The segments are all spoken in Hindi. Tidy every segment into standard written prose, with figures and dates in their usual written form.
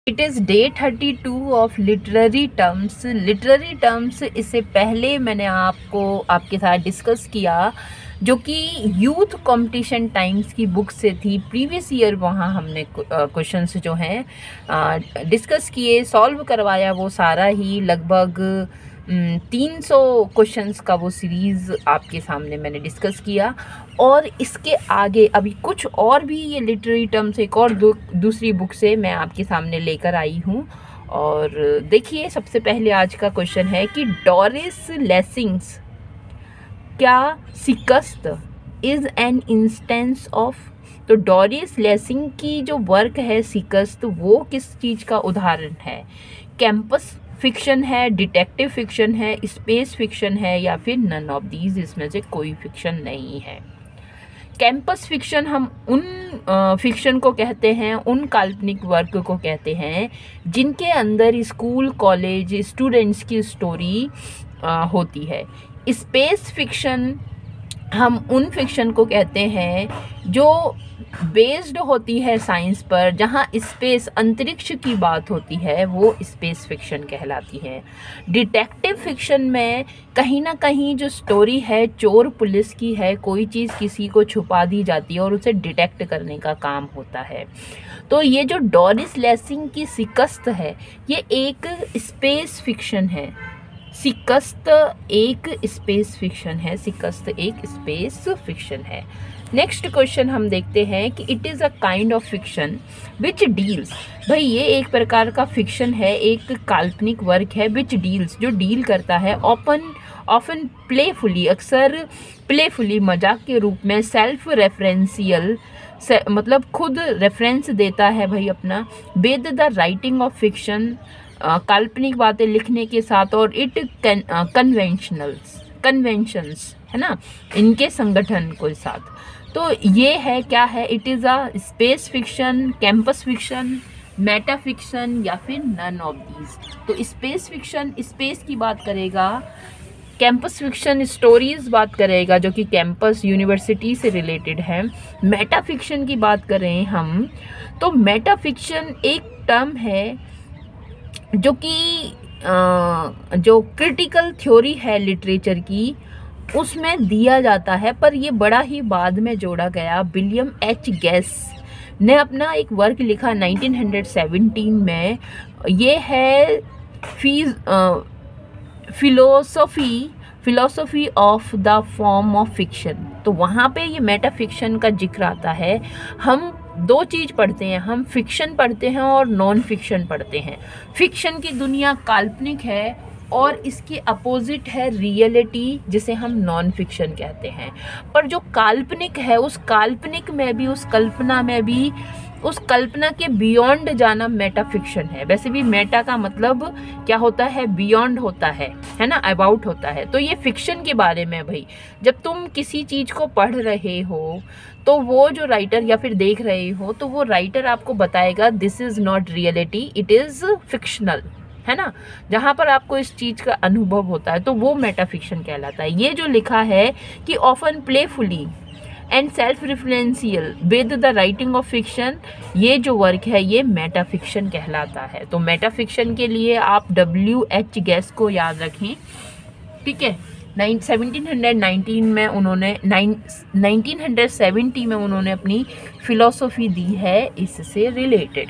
It is day 32 of literary terms. Literary terms इससे पहले मैंने आपके साथ डिस्कस किया, जो कि यूथ कंपटीशन टाइम्स की बुक से थी। प्रीवियस ईयर वहाँ हमने क्वेश्चंस जो हैं डिस्कस किए, सॉल्व करवाया। वो सारा ही लगभग 300 क्वेश्चंस का वो सीरीज़ आपके सामने मैंने डिस्कस किया। और इसके आगे अभी कुछ और भी ये लिटरेरी टर्म्स एक और दूसरी बुक से मैं आपके सामने लेकर आई हूँ। और देखिए, सबसे पहले आज का क्वेश्चन है कि डोरिस लेसिंग्स क्या सिकस्त इज़ एन इंस्टेंस ऑफ। तो डोरिस लेसिंग की जो वर्क है सिकस्त, वो किस चीज़ का उदाहरण है? कैंपस फिक्शन है, डिटेक्टिव फिक्शन है, स्पेस फिक्शन है, या फिर नन ऑफ दीज, इसमें से कोई फिक्शन नहीं है। कैंपस फिक्शन हम उन फिक्शन को कहते हैं, उन काल्पनिक वर्क को कहते हैं जिनके अंदर स्कूल कॉलेज स्टूडेंट्स की स्टोरी होती है। स्पेस फिक्शन हम उन फिक्शन को कहते हैं जो बेस्ड होती है साइंस पर, जहाँ स्पेस अंतरिक्ष की बात होती है, वो स्पेस फिक्शन कहलाती है। डिटेक्टिव फिक्शन में कहीं ना कहीं जो स्टोरी है चोर पुलिस की है, कोई चीज़ किसी को छुपा दी जाती है और उसे डिटेक्ट करने का काम होता है। तो ये जो डोरिस लेसिंग की सिकस्त है, ये एक स्पेस फिक्शन है। सिकस्त एक स्पेस फिक्शन है, सिकस्त एक स्पेस फिक्शन है। नेक्स्ट क्वेश्चन हम देखते हैं कि it is a kind of fiction which deals. भाई, ये एक प्रकार का फिक्शन है, एक काल्पनिक वर्क है, विच डील्स जो डील करता है ऑफन प्लेफुली, अक्सर प्लेफुली मजाक के रूप में, सेल्फ रेफरेंशियल मतलब खुद रेफरेंस देता है भाई अपना, with the writing of fiction काल्पनिक बातें लिखने के साथ, और इट कन्वेंशंस है ना, इनके संगठन के साथ। तो ये है क्या है? It is a space fiction, campus fiction, Meta fiction, या फिर नन ऑफ दीज। तो स्पेस फिक्शन स्पेस की बात करेगा, कैंपस फिक्शन स्टोरीज बात करेगा जो कि कैंपस यूनिवर्सिटी से रिलेटेड है। मेटा फिक्शन की बात करें हम, तो मेटा फिक्शन एक टर्म है जो कि जो क्रिटिकल थ्योरी है लिटरेचर की, उसमें दिया जाता है, पर ये बड़ा ही बाद में जोड़ा गया। विलियम एच गेस ने अपना एक वर्क लिखा 1917 में, ये है philosophy of the form of fiction. तो वहाँ पे ये मेटा फिक्शन का जिक्र आता है। हम दो चीज़ पढ़ते हैं, हम फिक्शन पढ़ते हैं और नॉन फिक्शन पढ़ते हैं। फिक्शन की दुनिया काल्पनिक है और इसके अपोजिट है रियलिटी, जिसे हम नॉन फिक्शन कहते हैं। पर जो काल्पनिक है, उस काल्पनिक में भी, उस कल्पना में भी, उस कल्पना के बियॉन्ड जाना मेटा फिक्शन है। वैसे भी मेटा का मतलब क्या होता है? बियॉन्ड होता है ना, अबाउट होता है। तो ये फिक्शन के बारे में भाई, जब तुम किसी चीज़ को पढ़ रहे हो तो वो जो राइटर, या फिर देख रहे हो, तो वो राइटर आपको बताएगा this is not reality, it is fictional, है ना। जहाँ पर आपको इस चीज़ का अनुभव होता है, तो वो मेटा फिक्शन कहलाता है। ये जो लिखा है कि often playfully and self referential with the writing of fiction, ये जो वर्क है ये मेटा फिक्शन कहलाता है। तो मेटा फिक्शन के लिए आप WH गेस को याद रखें, ठीक है। 1719 में उन्होंने 1970 में उन्होंने अपनी फिलॉसफी दी है इससे रिलेटेड।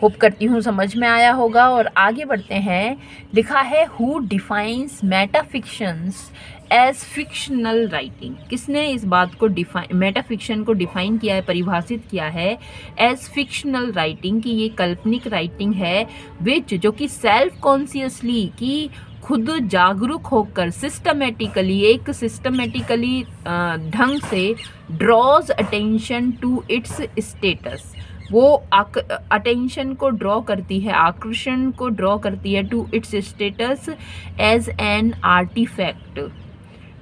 होप करती हूँ समझ में आया होगा। और आगे बढ़ते हैं। लिखा है who defines meta fictions as fictional writing. किसने इस बात को मेटा फिक्शन को डिफाइन किया है, परिभाषित किया है एज फिक्शनल राइटिंग, कि ये काल्पनिक राइटिंग है विच, जो कि सेल्फ कॉन्शियसली, की खुद जागरूक होकर, एक सिस्टमेटिकली ढंग से draws attention to its status, वो अटेंशन को ड्रॉ करती है, आकर्षण को ड्रॉ करती है to its status as an artifact,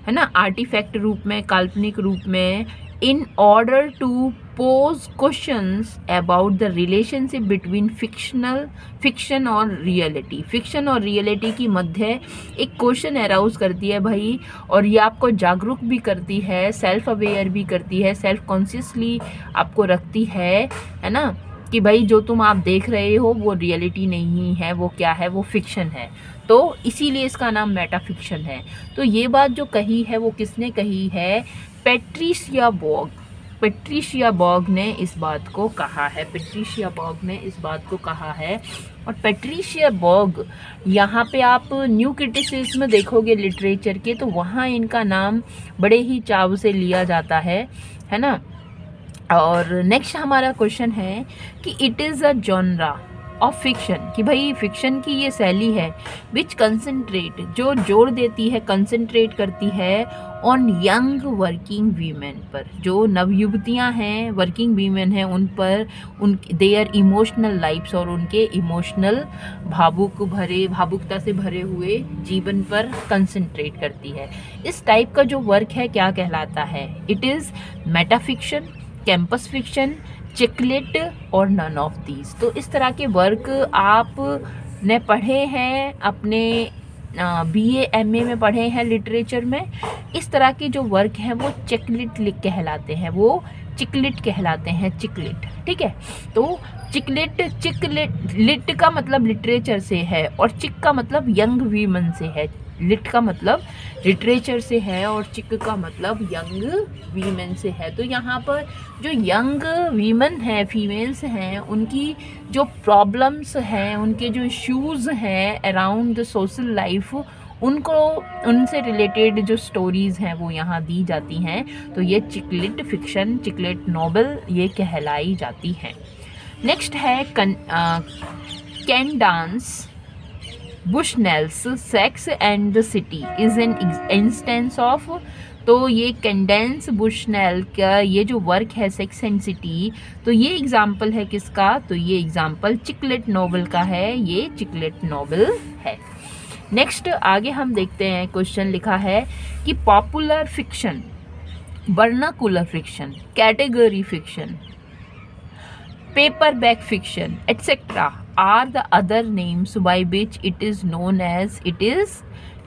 है ना, आर्टिफैक्ट रूप में, काल्पनिक रूप में, in order to pose questions about the relationship between fiction और रियलिटी। फिक्शन और रियलिटी की मध्य एक क्वेश्चन अराउज करती है भाई, और ये आपको जागरूक भी करती है, सेल्फ अवेयर भी करती है, सेल्फ कॉन्शियसली आपको रखती है ना, कि भाई जो तुम आप देख रहे हो वो रियलिटी नहीं है, वो क्या है, वो फिक्शन है, तो इसीलिए इसका नाम मेटाफिक्शन है। तो ये बात जो कही है वो किसने कही है? Patricia bog. पैट्रिशिया बॉग ने इस बात को कहा है, पैट्रिशिया बॉग ने इस बात को कहा है। और पैट्रिशिया बॉग, यहाँ पे आप न्यू क्रिटिसिज्म देखोगे लिटरेचर के, तो वहाँ इनका नाम बड़े ही चाव से लिया जाता है ना। और नेक्स्ट हमारा क्वेश्चन है कि it is a genre of fiction, कि भाई फिक्शन की ये शैली है विच कंसंट्रेट, जो जोर देती है, कंसंट्रेट करती है ऑन यंग वर्किंग वीमेन पर, जो नवयुवतियाँ हैं, वर्किंग वीमेन हैं, उन पर, उन देयर इमोशनल लाइफ्स, और उनके इमोशनल भावुकता से भरे हुए जीवन पर कंसंट्रेट करती है। इस टाइप का जो वर्क है क्या कहलाता है? It is metafiction, campus fiction, chick lit और नन ऑफ दीज। तो इस तरह के वर्क आप ने पढ़े हैं अपने BA MA में पढ़े हैं लिटरेचर में। इस तरह के जो वर्क हैं वो चिकलिट कहलाते हैं, वो चिकलिट कहलाते हैं, चिकलिट, ठीक है। तो चिकलिट का मतलब लिटरेचर से है, और चिक का मतलब यंग वीमन से है। लिट का मतलब लिटरेचर से है और चिक का मतलब यंग वीमेन से है। तो यहाँ पर जो यंग वीमेन हैं, फीमेल्स हैं, उनकी जो प्रॉब्लम्स हैं, उनके जो इश्यूज़ हैं अराउंड द सोशल लाइफ, उनको, उनसे रिलेटेड जो स्टोरीज़ हैं वो यहाँ दी जाती हैं। तो ये चिकलिट फिक्शन, चिकलिट नॉवेल ये कहलाई जाती हैं। नेक्स्ट है Candace Bushnell's Sex and the City is an instance of. तो ये कैंडेंस बुशनेल का ये जो वर्क है सेक्स एंड सिटी, तो ये एग्जाम्पल है किसका? तो ये एग्जाम्पल चिकलिट नॉवेल का है, ये चिकलिट नॉवेल है। नेक्स्ट आगे हम देखते हैं, क्वेश्चन लिखा है कि popular fiction, vernacular fiction, category fiction, paperback fiction etc are the other names by which it is known as it is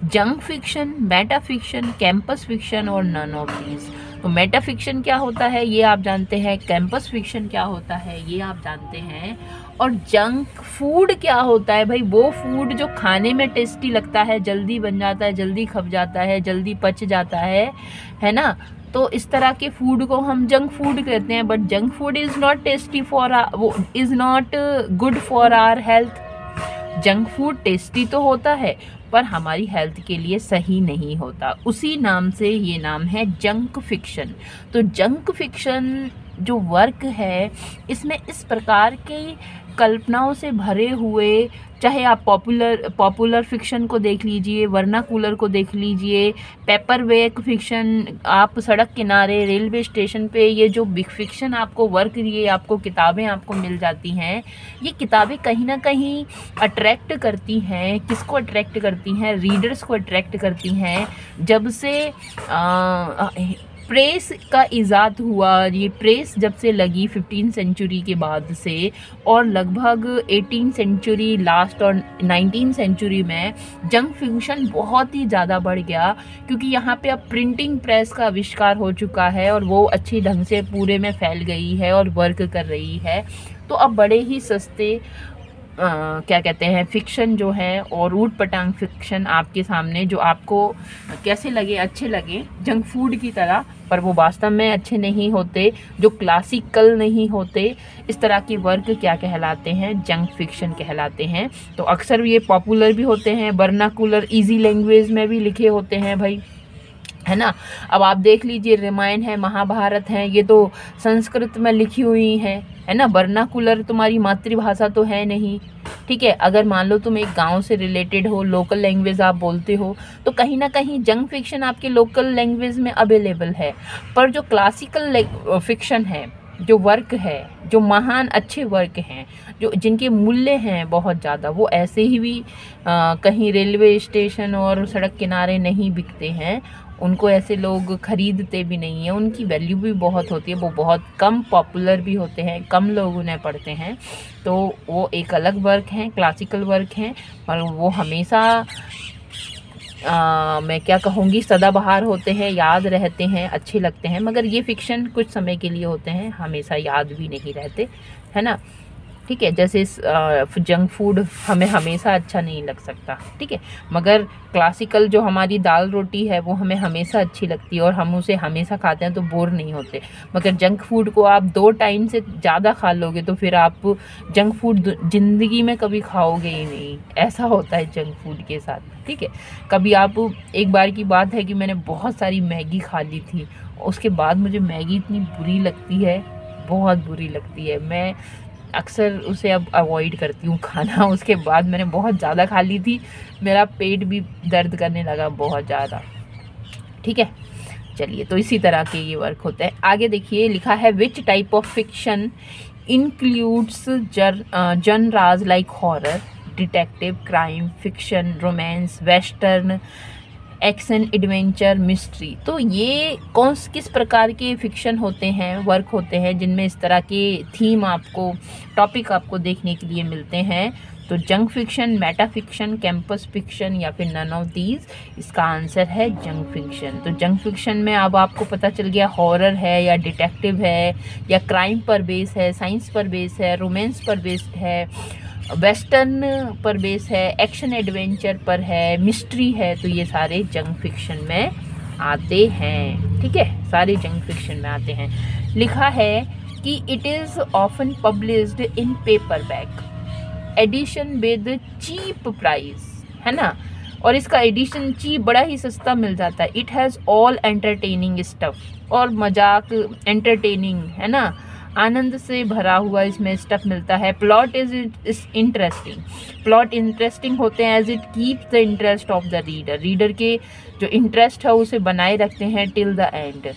junk fiction, meta fiction, campus fiction और none of these। तो मेटा फिक्शन क्या होता है ये आप जानते हैं, कैंपस फिक्शन क्या होता है ये आप जानते हैं, और जंक फूड क्या होता है? भाई वो फूड जो खाने में टेस्टी लगता है, जल्दी बन जाता है, जल्दी खप जाता है, जल्दी पच जाता है ना। तो इस तरह के फूड को हम जंक फूड कहते हैं। But junk food is not tasty for, वो is not good for our health. Junk food tasty तो होता है पर हमारी हेल्थ के लिए सही नहीं होता, उसी नाम से ये नाम है जंक फिक्शन। तो जंक फिक्शन जो वर्क है इसमें इस प्रकार की कल्पनाओं से भरे हुए, चाहे आप पॉपुलर फिक्शन को देख लीजिए, वर्नाकुलर को देख लीजिए, पेपरबैक फिक्शन, आप सड़क किनारे, रेलवे स्टेशन पे ये जो बिग फिक्शन आपको वर्क, ये आपको किताबें आपको मिल जाती हैं, ये किताबें कहीं ना कहीं अट्रैक्ट करती हैं। किसको अट्रैक्ट करती हैं? रीडर्स को अट्रैक्ट करती हैं। जब से प्रेस का इजाद हुआ, ये प्रेस जब से लगी 15 सेंचुरी के बाद से, और लगभग 18 सेंचुरी लास्ट और 19 सेंचुरी में जंक फिक्शन बहुत ही ज़्यादा बढ़ गया, क्योंकि यहाँ पे अब प्रिंटिंग प्रेस का आविष्कार हो चुका है और वो अच्छी ढंग से पूरे में फैल गई है और वर्क कर रही है। तो अब बड़े ही सस्ते क्या कहते हैं फिक्शन जो है और ऊट पटांग फिक्शन आपके सामने, जो आपको कैसे लगे, अच्छे लगे जंक फूड की तरह, पर वो वास्तव में अच्छे नहीं होते, जो क्लासिकल नहीं होते, इस तरह के वर्क क्या कहलाते हैं? जंक फिक्शन कहलाते हैं। तो अक्सर ये पॉपुलर भी होते हैं, वर्नाकुलर इजी लैंग्वेज में भी लिखे होते हैं भाई, है ना। अब आप देख लीजिए, रामायण है, महाभारत है, ये तो संस्कृत में लिखी हुई है ना। वर्नाकुलर तुम्हारी मातृभाषा तो है नहीं, ठीक है। अगर मान लो तुम एक गांव से रिलेटेड हो, लोकल लैंग्वेज आप बोलते हो, तो कहीं ना कहीं जंक फिक्शन आपके लोकल लैंग्वेज में अवेलेबल है। पर जो क्लासिकल फिक्शन है, जो वर्क है, जो महान अच्छे वर्क हैं, जो जिनके मूल्य हैं बहुत ज़्यादा, वो ऐसे ही भी कहीं रेलवे स्टेशन और सड़क किनारे नहीं बिकते हैं, उनको ऐसे लोग खरीदते भी नहीं हैं, उनकी वैल्यू भी बहुत होती है, वो बहुत कम पॉपुलर भी होते हैं, कम लोग उन्हें पढ़ते हैं। तो वो एक अलग वर्क हैं, क्लासिकल वर्क हैं, और वो हमेशा मैं क्या कहूँगी सदाबहार होते हैं, याद रहते हैं, अच्छे लगते हैं। मगर ये फिक्शन कुछ समय के लिए होते हैं, हमेशा याद भी नहीं रहते, है ना। ठीक है। जैसे जंक फूड हमें हमेशा अच्छा नहीं लग सकता, ठीक है, मगर क्लासिकल जो हमारी दाल रोटी है वो हमें हमेशा अच्छी लगती है और हम उसे हमेशा खाते हैं तो बोर नहीं होते। मगर जंक फूड को आप 2 टाइम से ज़्यादा खा लोगे तो फिर आप जंक फूड ज़िंदगी में कभी खाओगे ही नहीं। ऐसा होता है जंक फूड के साथ, ठीक है। कभी आप, एक बार की बात है कि मैंने बहुत सारी मैगी खा ली थी, उसके बाद मुझे मैगी इतनी बुरी लगती है, बहुत बुरी लगती है। मैं अक्सर उसे अब अवॉइड करती हूँ खाना। उसके बाद मैंने बहुत ज़्यादा खा ली थी, मेरा पेट भी दर्द करने लगा बहुत ज़्यादा, ठीक है। चलिए, तो इसी तरह के ये वर्क होते हैं। आगे देखिए, लिखा है which type of fiction includes जनराज like horror, detective, crime fiction, romance, western, action, adventure, mystery. तो ये किस प्रकार के फिक्शन होते हैं, वर्क होते हैं जिनमें इस तरह के थीम आपको, टॉपिक आपको देखने के लिए मिलते हैं? तो junk fiction, Meta fiction, campus fiction या फिर नन ऑफ दीज। इसका आंसर है जंक फिक्शन। तो जंक फिक्शन में अब आपको पता चल गया हॉरर है या डिटेक्टिव है या क्राइम पर बेस है, साइंस पर बेस है, रोमांस पर बेस्ड है, वेस्टर्न पर बेस है, एक्शन एडवेंचर पर है, मिस्ट्री है। तो ये सारे जंक फिक्शन में आते हैं, ठीक है, सारे जंक फिक्शन में आते हैं। लिखा है कि it is often published in paperback edition with cheap price, है ना, और इसका एडिशन चीप, बड़ा ही सस्ता मिल जाता है। It has all entertaining stuff, और मजाक, एंटरटेनिंग, है ना, आनंद से भरा हुआ इसमें स्टफ मिलता है। Plot is interesting, plot interesting होते हैं as it keeps the interest of the reader, reader के जो इंटरेस्ट है उसे बनाए रखते हैं till the end.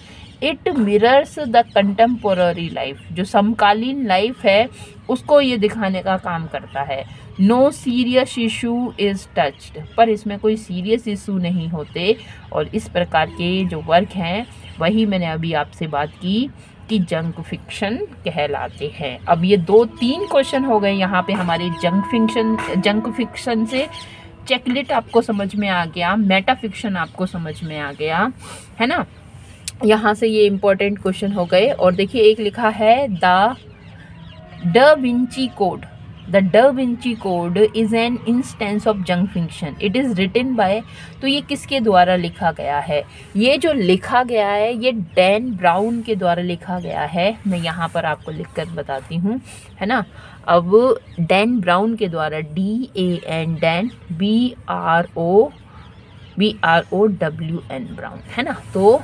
It mirrors the contemporary life, जो समकालीन लाइफ है उसको ये दिखाने का काम करता है। No serious issue is touched, पर इसमें कोई सीरियस इशू नहीं होते। और इस प्रकार के जो वर्क हैं वही मैंने अभी आपसे बात की कि जंक फिक्शन कहलाते हैं। अब ये 2-3 क्वेश्चन हो गए यहाँ पे हमारे जंक फिक्शन से। चेकलिट आपको समझ में आ गया, मेटा फिक्शन आपको समझ में आ गया, है ना। यहाँ से ये इम्पोर्टेंट क्वेश्चन हो गए। और देखिए, एक लिखा है the Da Vinci Code. The Da Vinci Code is an instance of junk fiction, it is written by. तो ये किसके द्वारा लिखा गया है? ये जो लिखा गया है ये डैन ब्राउन के द्वारा लिखा गया है। मैं यहाँ पर आपको लिखकर बताती हूँ, है ना। अब डैन ब्राउन के द्वारा, DAN, डैन, BROWN, ब्राउन, है ना। तो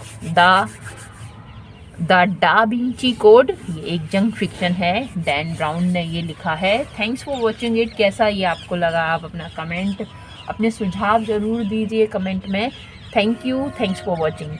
द डा विंची कोड ये एक जंक फिक्शन है, डैन ब्राउन ने ये लिखा है। Thanks for watching it. कैसा ये आपको लगा? आप अपना कमेंट, अपने सुझाव ज़रूर दीजिए कमेंट में। Thank you, thanks for watching.